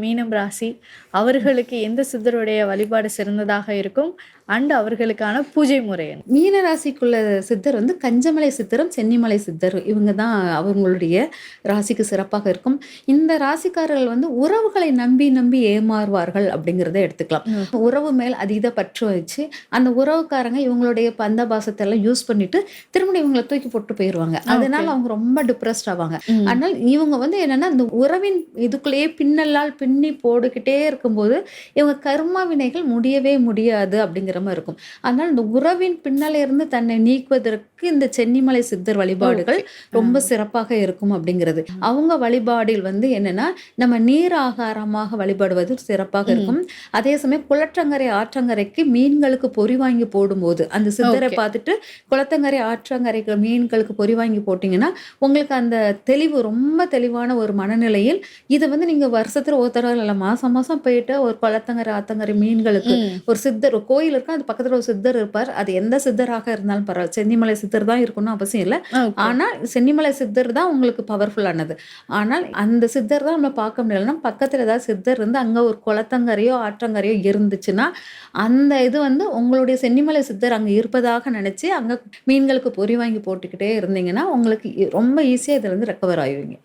மீனம் ராசி அவர்களுக்கு எந்த சித்தருடைய வழிபாடு சிறந்ததாக இருக்கும்? அண்ட் அவர்களுக்கான பூஜை முறை என்ன? மீன ராசிக்குள்ள சித்தர் வந்து கஞ்சமலை சித்தரும், சென்னிமலை சித்தர் இவங்க தான் அவங்களுடைய ராசிக்கு சிறப்பாக இருக்கும். இந்த ராசிக்காரர்கள் வந்து உறவுகளை நம்பி நம்பி ஏமாறுவார்கள் அப்படிங்கிறத எடுத்துக்கலாம். உறவு மேல் அதீத பற்று வச்சு அந்த உறவுக்காரங்க இவங்களுடைய பந்தபாசத்தை எல்லாம் யூஸ் பண்ணிட்டு திரும்ப இவங்களை தூக்கி போட்டு போயிடுவாங்க. அதனால அவங்க ரொம்ப டிப்ரெஸ்ட் ஆவாங்க. ஆனால் இவங்க வந்து என்னன்னா இந்த உறவின் இதுக்குள்ளேயே பின்னலால் பின்னி போட்டுக்கிட்டே இருக்கும்போது இவங்க கர்மா வினைகள் முடியவே முடியாது அப்படிங்கிற மாதிரி இருக்கும். அதனால இந்த உறவின் பின்னால இருந்து தன்னை நீக்குவதற்கு இந்த சென்னிமலை சித்தர் வழிபாடுகள் ரொம்ப சிறப்பாக இருக்கும் அப்படிங்கிறது. அவங்க வழிபாடில் வந்து என்னன்னா நம்ம நீர் ஆகாரமாக வழிபடுவது சிறப்பாக இருக்கும். அதே சமயம் குளற்றங்கரை ஆற்றங்கரைக்கு மீன்களுக்கு பொறி வாங்கி போடும்போது அந்த சித்தரை பார்த்துட்டு குளத்தங்கரை ஆற்றங்கரைக்கு மீன்களுக்கு பொறி வாங்கி போட்டீங்கன்னா உங்களுக்கு அந்த தெளிவு ரொம்ப தெளிவான ஒரு மனநிலையில் இதை வந்து நீங்க வருஷத்துல ஒருத்தர இல்லை மாசம் மாசம் போயிட்டு ஒரு குளத்தங்கரை ஆத்தங்கரை மீன்களுக்கு ஒரு சித்தர் ஒரு கோயில் இருக்கு, அது பக்கத்துல ஒரு சித்தர் இருப்பார். அது எந்த சித்தராக இருந்தாலும் பரவாயில்ல, சென்னிமலை சித்தர் தான் இருக்கணும்னு அவசியம் இல்லை. ஆனால் சென்னிமலை சித்தர் தான் உங்களுக்கு பவர்ஃபுல்லானது. ஆனால் அந்த சித்தர் தான் நம்ம பார்க்க முடியலன்னா பக்கத்துல ஏதாவது சித்தர் இருந்து அங்க ஒரு குளத்தங்கரையோ ஆற்றங்கரையோ இருந்துச்சுன்னா அந்த இது வந்து உங்களுடைய சென்னிமலை சித்தர் அங்க இருப்பதாக நினைச்சு அங்க மீன்களுக்கு பொறி வாங்கி போட்டுக்கிட்டே இருந்தீங்கன்னா உங்களுக்கு ரொம்ப ஈஸியா இதுல இருந்து ரெக்கவர் ஆயிடுவீங்க.